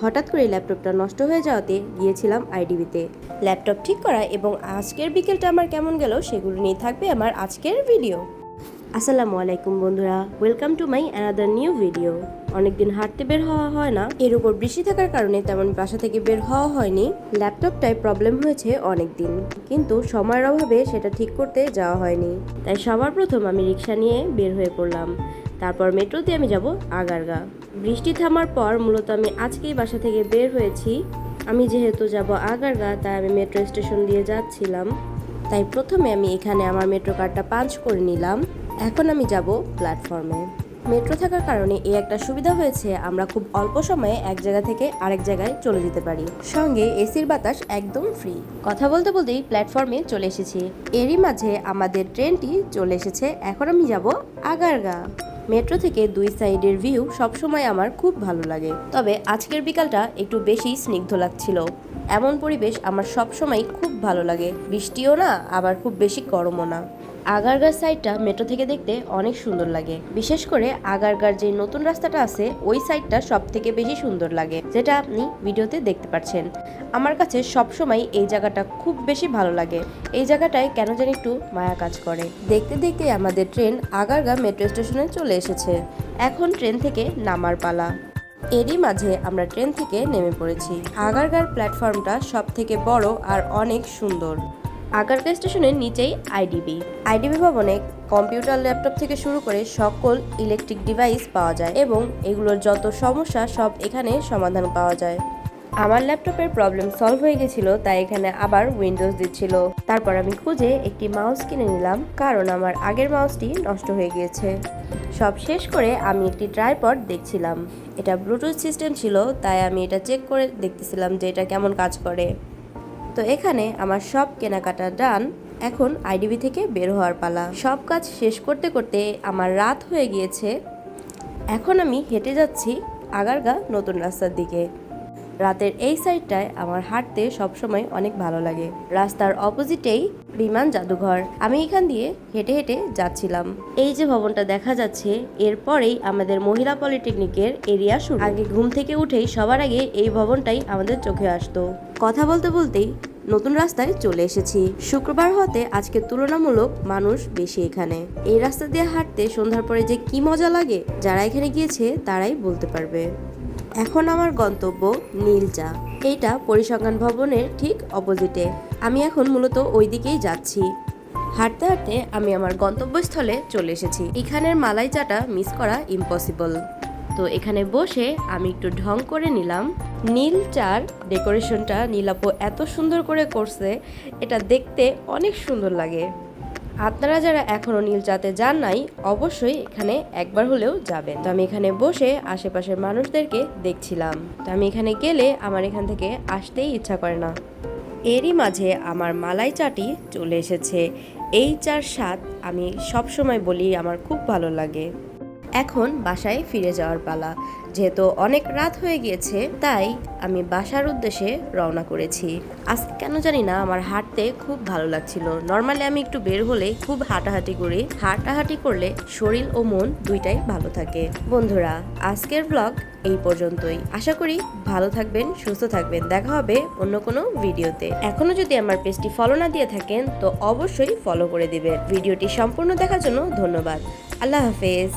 হঠাৎ করে ল্যাপটপটা নষ্ট হয়ে যাওয়াতে গিয়েছিলাম আইডিবিতে ল্যাপটপ ঠিক করা, এবং আজকের বিকেলটা আমার কেমন গেল সেগুলো নিয়ে থাকবে আমার আজকের ভিডিও। আসসালামু আলাইকুম বন্ধুরা, welcome to my another new video. অনেকদিন হাঁটতে বের হওয়া হয় না, এর উপর বৃষ্টি থাকার কারণে তেমন বাসা থেকে বের হওয়া হয়নি। ল্যাপটপটায় প্রবলেম হয়েছে অনেক দিন, কিন্তু সময়ের অভাবে সেটা ঠিক করতে যাওয়া হয়নি। তাই সবার প্রথম আমি রিক্সা নিয়ে বের হয়ে পড়লাম, তারপর মেট্রোতে আমি যাব আগারগা। বৃষ্টি থামার পর মূলত আমি আজকেই বাসা থেকে বের হয়েছি। আমি যেহেতু যাব আগারগা, তাই আমি মেট্রো স্টেশন দিয়ে যাচ্ছিলাম। তাই প্রথমে আমি এখানে আমার মেট্রো কার্ডটা পাঞ্চ করে নিলাম। এখন আমি যাব প্ল্যাটফর্মে। মেট্রো থাকার কারণে এই একটা সুবিধা হয়েছে, আমরা খুব অল্প সময়ে এক জায়গা থেকে আরেক জায়গায় চলে যেতে পারি, সঙ্গে এসির বাতাস একদম ফ্রি। কথা বলতে বলতেই প্ল্যাটফর্মে চলে এসেছি। এরই মাঝে আমাদের ট্রেনটি চলে এসেছে। এখন আমি যাব আগারগা। মেট্রো থেকে দুই সাইডের ভিউ সবসময় আমার খুব ভালো লাগে, তবে আজকের বিকালটা একটু বেশি স্নিগ্ধ লাগছিল। এমন পরিবেশ আমার সবসময় খুব ভালো লাগে, বৃষ্টিও না আবার খুব বেশি গরমও না। আগারগার সাইডটা মেট্রো থেকে দেখতে অনেক সুন্দর লাগে, বিশেষ করে আগারগার যে নতুন রাস্তাটা আছে ওই সাইডটা সব থেকে বেশি সুন্দর লাগে, যেটা আপনি ভিডিওতে দেখতে পাচ্ছেন। আমার কাছে সবসময় এই জায়গাটা খুব বেশি ভালো লাগে। এই জায়গাটায় কেন জানি একটু মায়া কাজ করে। দেখতে দেখতে আমাদের ট্রেন আগারগা মেট্রো স্টেশনে চলে এসেছে। এখন ট্রেন থেকে নামার পালা। এরই মাঝে আমরা ট্রেন থেকে নেমে পড়েছি। আগারগার প্ল্যাটফর্মটা সব থেকে বড় আর অনেক সুন্দর। আগারগা স্টেশনের নিচেই আইডিবি ভবনে কম্পিউটার, ল্যাপটপ থেকে শুরু করে সকল ইলেকট্রিক ডিভাইস পাওয়া যায়, এবং এগুলোর যত সমস্যা সব এখানে সমাধান পাওয়া যায়। আমার ল্যাপটপের প্রবলেম সলভ হয়ে গেছিল, তাই এখানে আবার উইন্ডোজ দিচ্ছিল। তারপর আমি খুঁজে একটি মাউস কিনে নিলাম, কারণ আমার আগের মাউসটি নষ্ট হয়ে গিয়েছে। সব শেষ করে আমি একটি ট্রাইপড দেখছিলাম। এটা ব্লুটুথ সিস্টেম ছিল, তাই আমি এটা চেক করে দেখতেছিলাম যে এটা কেমন কাজ করে। তো এখানে আমার সব কেনাকাটা ডান। এখন আইডিবি থেকে বের হওয়ার পালা। সব কাজ শেষ করতে করতে আমার রাত হয়ে গিয়েছে। এখন আমি হেঁটে যাচ্ছি আগারগা নতুন রাস্তার দিকে। রাতের এই সাইডটায় আমার হাঁটতে সবসময় অনেক ভালো লাগে। রাস্তার অপোজিটেই বিমান জাদুঘর। আমি এখান দিয়ে হেঁটে হেঁটে যাচ্ছিলাম। এই যে ভবনটা দেখা যাচ্ছে, এরপরেই আমাদের মহিলা পলিটেকনিকের এরিয়া শুরু। আগে ঘুম থেকে উঠেই সবার আগে এই ভবনটাই আমাদের চোখে আসতো। কথা বলতে বলতেই নতুন রাস্তায় চলে এসেছি। শুক্রবার হতে আজকে তুলনামূলক মানুষ বেশি এখানে। এই রাস্তা দিয়ে হাঁটতে সন্ধ্যার পরে যে কি মজা লাগে, যারা এখানে গিয়েছে তারাই বলতে পারবে। এখন আমার গন্তব্য নীলচা। এইটা পরিসংখ্যান ভবনের ঠিক অপোজিটে। আমি এখন মূলত ওই দিকেই যাচ্ছি। হাঁটতে হাঁটতে আমি আমার গন্তব্যস্থলে চলে এসেছি। এখানের মালাই চাটা মিস করা ইম্পসিবল। তো এখানে বসে আমি একটু ঢং করে নিলাম। নীল চার ডেকোরেশনটা নীলাপো এত সুন্দর করে করছে, এটা দেখতে অনেক সুন্দর লাগে। আপনারা যারা এখনও নীল চাতে যান নাই, অবশ্যই এখানে একবার হলেও যাবেন। তো আমি এখানে বসে আশেপাশের মানুষদেরকে দেখছিলাম। তো আমি এখানে গেলে আমার এখান থেকে আসতেই ইচ্ছা করে না। এরই মাঝে আমার মালাই চাটি চলে এসেছে। এই চার স্বাদ আমি সবসময় বলি আমার খুব ভালো লাগে। এখন বাসায় ফিরে যাওয়ার পালা। যেহেতু অনেক রাত হয়ে গিয়েছে, তাই আমি বাসার উদ্দেশ্যে রওনা করেছি। আজকে কেন জানি না আমার হাঁটতে খুব ভালো লাগছিল। নর্মালি আমি একটু বের হলে খুব হাঁটাহাঁটি করি। হাঁটাহাঁটি করলে শরীর ও মন দুইটাই ভালো থাকে। বন্ধুরা, আজকের ব্লগ এই পর্যন্তই। আশা করি ভালো থাকবেন, সুস্থ থাকবেন। দেখা হবে অন্য কোনো ভিডিওতে। এখনো যদি আমার পেজটি ফলো না দিয়ে থাকেন, তো অবশ্যই ফলো করে দিবেন। ভিডিওটি সম্পূর্ণ দেখার জন্য ধন্যবাদ। আল্লাহ হাফেজ।